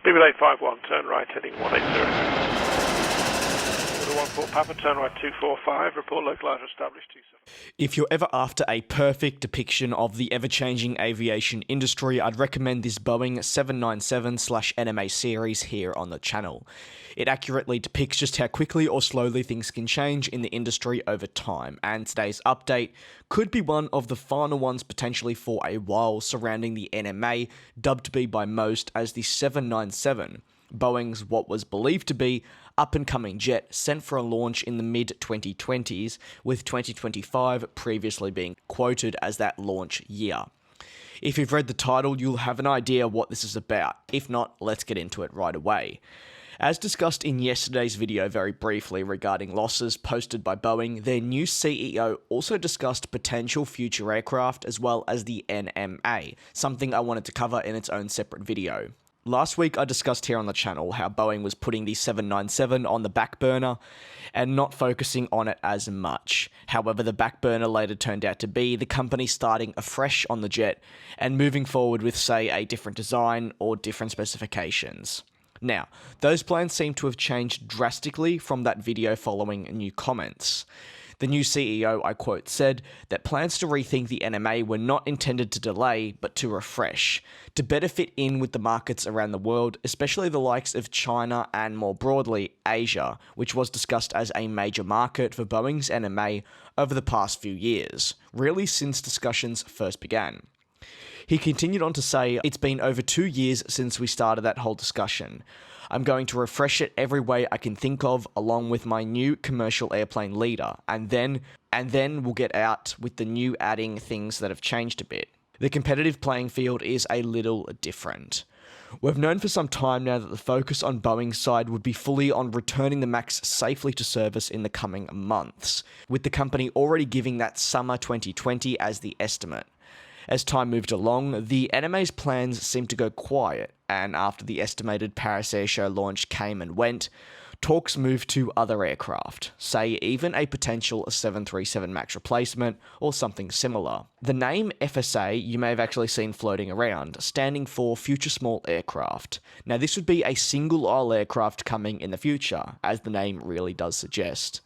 BB851, turn right, heading 180. 14 Papa, turn right 245, report localizer established 27. If you're ever after a perfect depiction of the ever-changing aviation industry, I'd recommend this Boeing 797/NMA series here on the channel. It accurately depicts just how quickly or slowly things can change in the industry over time, and today's update could be one of the final ones potentially for a while surrounding the NMA, dubbed to be by most as the 797. Boeing's what was believed to be up-and-coming jet sent for a launch in the mid-2020s, with 2025 previously being quoted as that launch year. If you've read the title, you'll have an idea what this is about. If not, let's get into it right away. As discussed in yesterday's video very briefly regarding losses posted by Boeing, their new CEO also discussed potential future aircraft as well as the NMA, something I wanted to cover in its own separate video. Last week I discussed here on the channel how Boeing was putting the 797 on the back burner and not focusing on it as much. However, the back burner later turned out to be the company starting afresh on the jet and moving forward with, say, a different design or different specifications. Now, those plans seem to have changed drastically from that video following new comments. The new CEO, I quote, said that plans to rethink the NMA were not intended to delay, but to refresh, to better fit in with the markets around the world, especially the likes of China and, more broadly, Asia, which was discussed as a major market for Boeing's NMA over the past few years, really since discussions first began. He continued on to say, "It's been over 2 years since we started that whole discussion. I'm going to refresh it every way I can think of, along with my new commercial airplane leader, and then we'll get out with the new adding things that have changed a bit. The competitive playing field is a little different. We've known for some time now that the focus on Boeing's side would be fully on returning the MAX safely to service in the coming months, with the company already giving that summer 2020 as the estimate. As time moved along, the NMA's plans seemed to go quiet, and after the estimated Paris Air Show launch came and went, talks moved to other aircraft, say even a potential 737 MAX replacement or something similar. The name FSA you may have actually seen floating around, standing for Future Small Aircraft. Now this would be a single-aisle aircraft coming in the future, as the name really does suggest.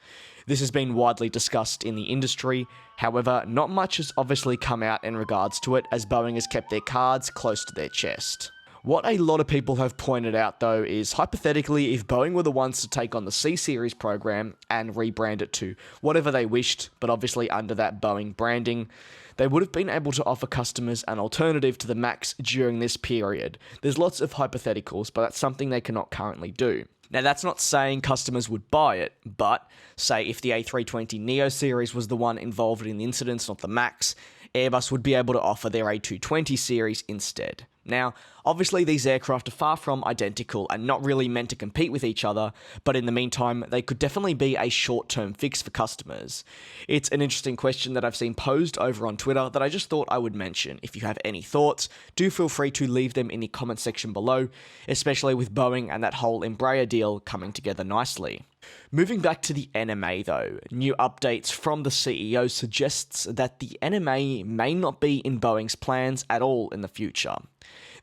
This has been widely discussed in the industry, however, not much has obviously come out in regards to it, as Boeing has kept their cards close to their chest. What a lot of people have pointed out though is, hypothetically, if Boeing were the ones to take on the C-Series program and rebrand it to whatever they wished, but obviously under that Boeing branding, they would have been able to offer customers an alternative to the MAX during this period. There's lots of hypotheticals, but that's something they cannot currently do. Now, that's not saying customers would buy it, but say if the A320neo series was the one involved in the incidents, not the MAX, Airbus would be able to offer their A220 series instead. Now, obviously these aircraft are far from identical and not really meant to compete with each other, but in the meantime, they could definitely be a short-term fix for customers. It's an interesting question that I've seen posed over on Twitter that I just thought I would mention. If you have any thoughts, do feel free to leave them in the comment section below, especially with Boeing and that whole Embraer deal coming together nicely. Moving back to the NMA though, new updates from the CEO suggests that the NMA may not be in Boeing's plans at all in the future.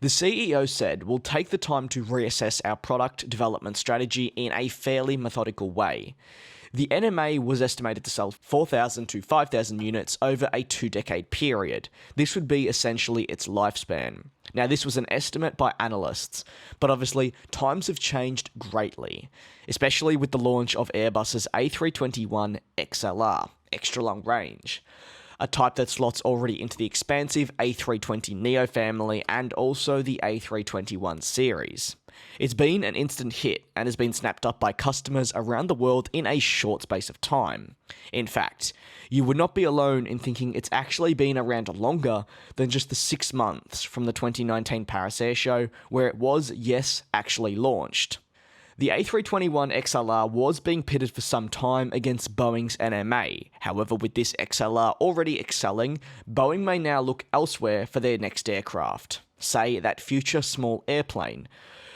The CEO said, "We'll take the time to reassess our product development strategy in a fairly methodical way." The NMA was estimated to sell 4,000 to 5,000 units over a 2-decade period. This would be essentially its lifespan. Now, this was an estimate by analysts, but obviously times have changed greatly, especially with the launch of Airbus's A321 XLR, extra long range, a type that slots already into the expansive A320neo family and also the A321 series. It's been an instant hit and has been snapped up by customers around the world in a short space of time. In fact, you would not be alone in thinking it's actually been around longer than just the 6 months from the 2019 Paris Air Show, where it was, yes, actually launched. The A321 XLR was being pitted for some time against Boeing's NMA. However, with this XLR already excelling, Boeing may now look elsewhere for their next aircraft, say that future small airplane,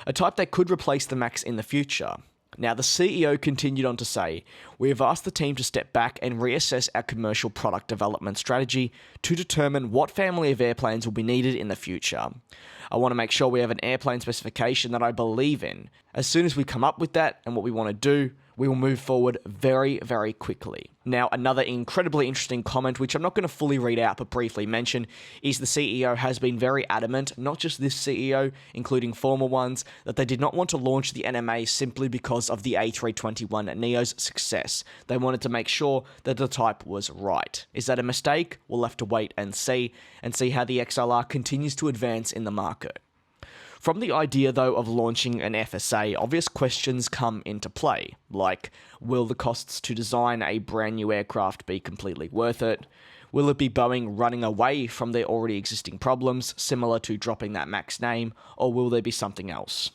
a type that could replace the MAX in the future. Now, the CEO continued on to say, "We have asked the team to step back and reassess our commercial product development strategy to determine what family of airplanes will be needed in the future. I want to make sure we have an airplane specification that I believe in. As soon as we come up with that and what we want to do, we will move forward very, very quickly." Now, another incredibly interesting comment, which I'm not going to fully read out but briefly mention, is the CEO has been very adamant, not just this CEO, including former ones, that they did not want to launch the NMA simply because of the A321neo's success. They wanted to make sure that the type was right. Is that a mistake? We'll have to wait and see how the XLR continues to advance in the market. From the idea, though, of launching an FSA, obvious questions come into play, like, will the costs to design a brand new aircraft be completely worth it? Will it be Boeing running away from their already existing problems, similar to dropping that MAX name, or will there be something else?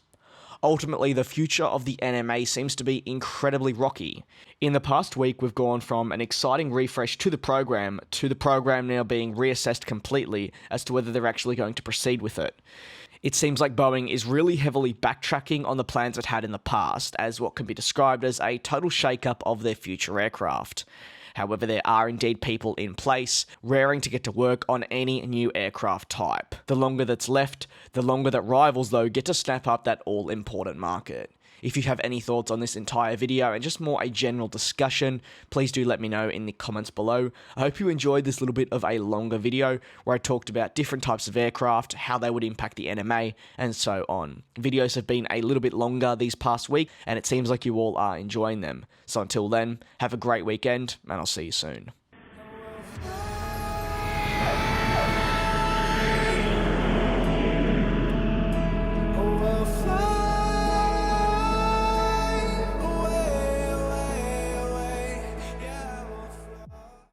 Ultimately, the future of the NMA seems to be incredibly rocky. In the past week, we've gone from an exciting refresh to the program now being reassessed completely as to whether they're actually going to proceed with it. It seems like Boeing is really heavily backtracking on the plans it had in the past, as what can be described as a total shake-up of their future aircraft. However, there are indeed people in place, raring to get to work on any new aircraft type. The longer that's left, the longer that rivals, though, get to snap up that all-important market. If you have any thoughts on this entire video and just more a general discussion, please do let me know in the comments below. I hope you enjoyed this little bit of a longer video where I talked about different types of aircraft, how they would impact the NMA, and so on. Videos have been a little bit longer these past week, and it seems like you all are enjoying them. So until then, have a great weekend, and I'll see you soon.